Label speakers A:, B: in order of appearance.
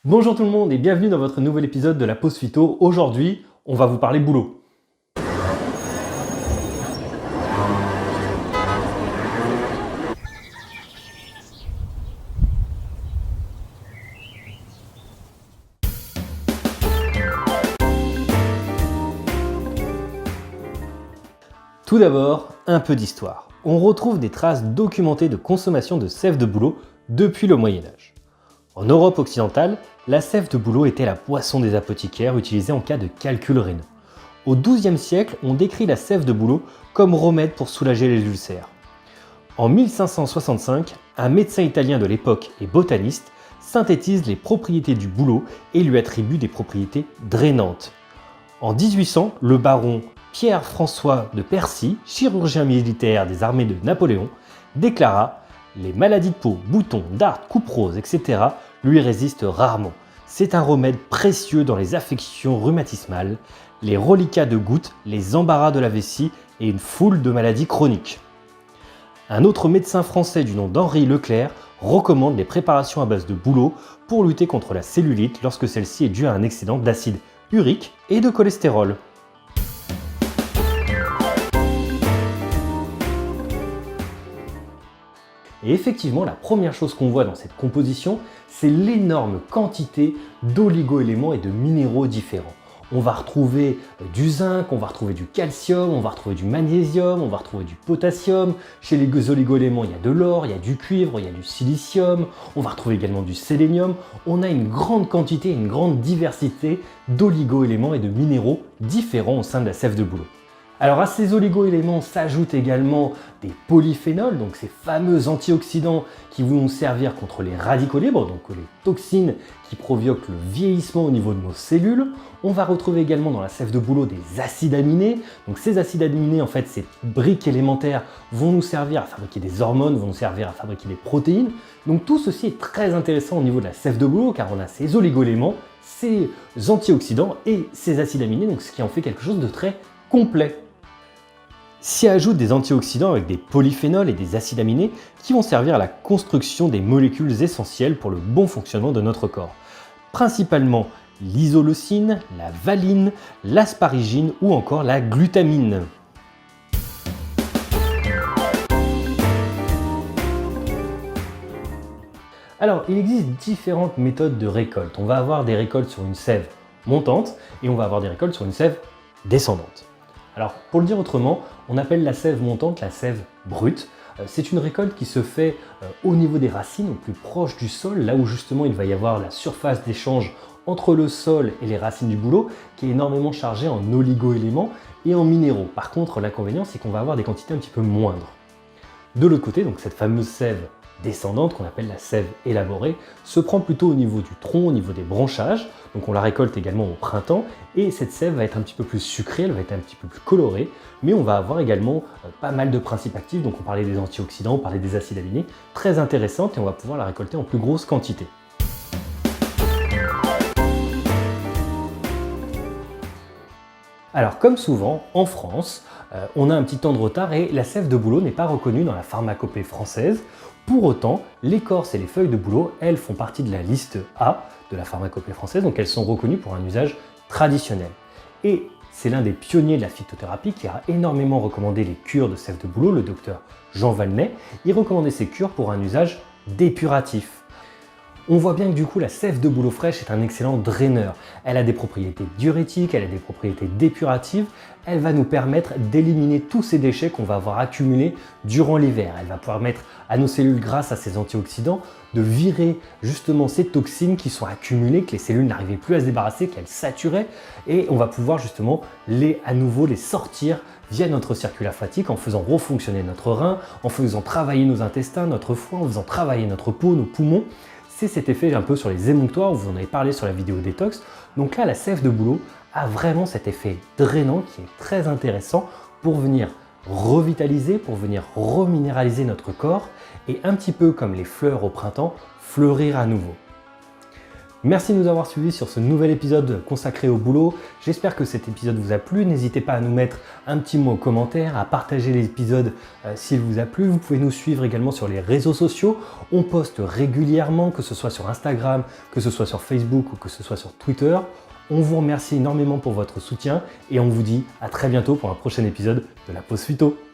A: Bonjour tout le monde et bienvenue dans votre nouvel épisode de la Pause Phyto. Aujourd'hui, on va vous parler boulot. Tout d'abord, un peu d'histoire. On retrouve des traces documentées de consommation de sève de bouleau depuis le Moyen-Âge. En Europe occidentale, la sève de bouleau était la boisson des apothicaires utilisée en cas de calculs rénaux. Au XIIe siècle, on décrit la sève de bouleau comme remède pour soulager les ulcères. En 1565, un médecin italien de l'époque et botaniste synthétise les propriétés du bouleau et lui attribue des propriétés drainantes. En 1800, le baron Pierre-François de Percy, chirurgien militaire des armées de Napoléon, déclara « Les maladies de peau, boutons, dartres, couperoses, etc. lui résistent rarement. C'est un remède précieux dans les affections rhumatismales, les reliquats de gouttes, les embarras de la vessie et une foule de maladies chroniques. » Un autre médecin français du nom d'Henri Leclerc recommande les préparations à base de bouleau pour lutter contre la cellulite lorsque celle-ci est due à un excédent d'acide urique et de cholestérol. Et effectivement, la première chose qu'on voit dans cette composition, c'est l'énorme quantité d'oligo-éléments et de minéraux différents. On va retrouver du zinc, on va retrouver du calcium, on va retrouver du magnésium, on va retrouver du potassium. Chez les oligo-éléments, il y a de l'or, il y a du cuivre, il y a du silicium. On va retrouver également du sélénium. On a une grande quantité, une grande diversité d'oligo-éléments et de minéraux différents au sein de la sève de bouleau. Alors à ces oligo-éléments s'ajoutent également des polyphénols, donc ces fameux antioxydants qui vont nous servir contre les radicaux libres, donc les toxines qui provoquent le vieillissement au niveau de nos cellules. On va retrouver également dans la sève de bouleau des acides aminés. Donc ces acides aminés, en fait, ces briques élémentaires vont nous servir à fabriquer des hormones, vont nous servir à fabriquer des protéines. Donc tout ceci est très intéressant au niveau de la sève de bouleau car on a ces oligo-éléments, ces antioxydants et ces acides aminés, donc ce qui en fait quelque chose de très complet. S'y ajoutent des antioxydants avec des polyphénols et des acides aminés qui vont servir à la construction des molécules essentielles pour le bon fonctionnement de notre corps. Principalement l'isoleucine, la valine, l'asparigine ou encore la glutamine. Alors, il existe différentes méthodes de récolte. On va avoir des récoltes sur une sève montante et on va avoir des récoltes sur une sève descendante. Alors, pour le dire autrement, on appelle la sève montante la sève brute. C'est une récolte qui se fait au niveau des racines, au plus proche du sol, là où justement il va y avoir la surface d'échange entre le sol et les racines du bouleau, qui est énormément chargée en oligo-éléments et en minéraux. Par contre, l'inconvénient, c'est qu'on va avoir des quantités un petit peu moindres. De l'autre côté, donc cette fameuse sève descendante, qu'on appelle la sève élaborée, se prend plutôt au niveau du tronc, au niveau des branchages. Donc on la récolte également au printemps et cette sève va être un petit peu plus sucrée, elle va être un petit peu plus colorée, mais on va avoir également pas mal de principes actifs. Donc on parlait des antioxydants, on parlait des acides aminés, très intéressante et on va pouvoir la récolter en plus grosse quantité. Alors comme souvent, en France, on a un petit temps de retard et la sève de bouleau n'est pas reconnue dans la pharmacopée française. Pour autant, l'écorce et les feuilles de bouleau, elles, font partie de la liste A de la pharmacopée française, donc elles sont reconnues pour un usage traditionnel. Et c'est l'un des pionniers de la phytothérapie qui a énormément recommandé les cures de sève de bouleau, le docteur Jean Valnet. Il recommandait ces cures pour un usage dépuratif. On voit bien que du coup la sève de bouleau fraîche est un excellent draineur. Elle a des propriétés diurétiques, elle a des propriétés dépuratives, elle va nous permettre d'éliminer tous ces déchets qu'on va avoir accumulés durant l'hiver. Elle va permettre à nos cellules, grâce à ces antioxydants, de virer justement ces toxines qui sont accumulées, que les cellules n'arrivaient plus à se débarrasser, qu'elles saturaient, et on va pouvoir justement à nouveau les sortir via notre circuit lymphatique en faisant refonctionner notre rein, en faisant travailler nos intestins, notre foie, en faisant travailler notre peau, nos poumons. C'est cet effet un peu sur les émonctoires, vous en avez parlé sur la vidéo détox. Donc là, la sève de bouleau a vraiment cet effet drainant qui est très intéressant pour venir revitaliser, pour venir reminéraliser notre corps et un petit peu comme les fleurs au printemps, fleurir à nouveau. Merci de nous avoir suivis sur ce nouvel épisode consacré au boulot. J'espère que cet épisode vous a plu. N'hésitez pas à nous mettre un petit mot en commentaire, à partager l'épisode s'il vous a plu. Vous pouvez nous suivre également sur les réseaux sociaux. On poste régulièrement, que ce soit sur Instagram, que ce soit sur Facebook ou que ce soit sur Twitter. On vous remercie énormément pour votre soutien et on vous dit à très bientôt pour un prochain épisode de la Pause Phyto.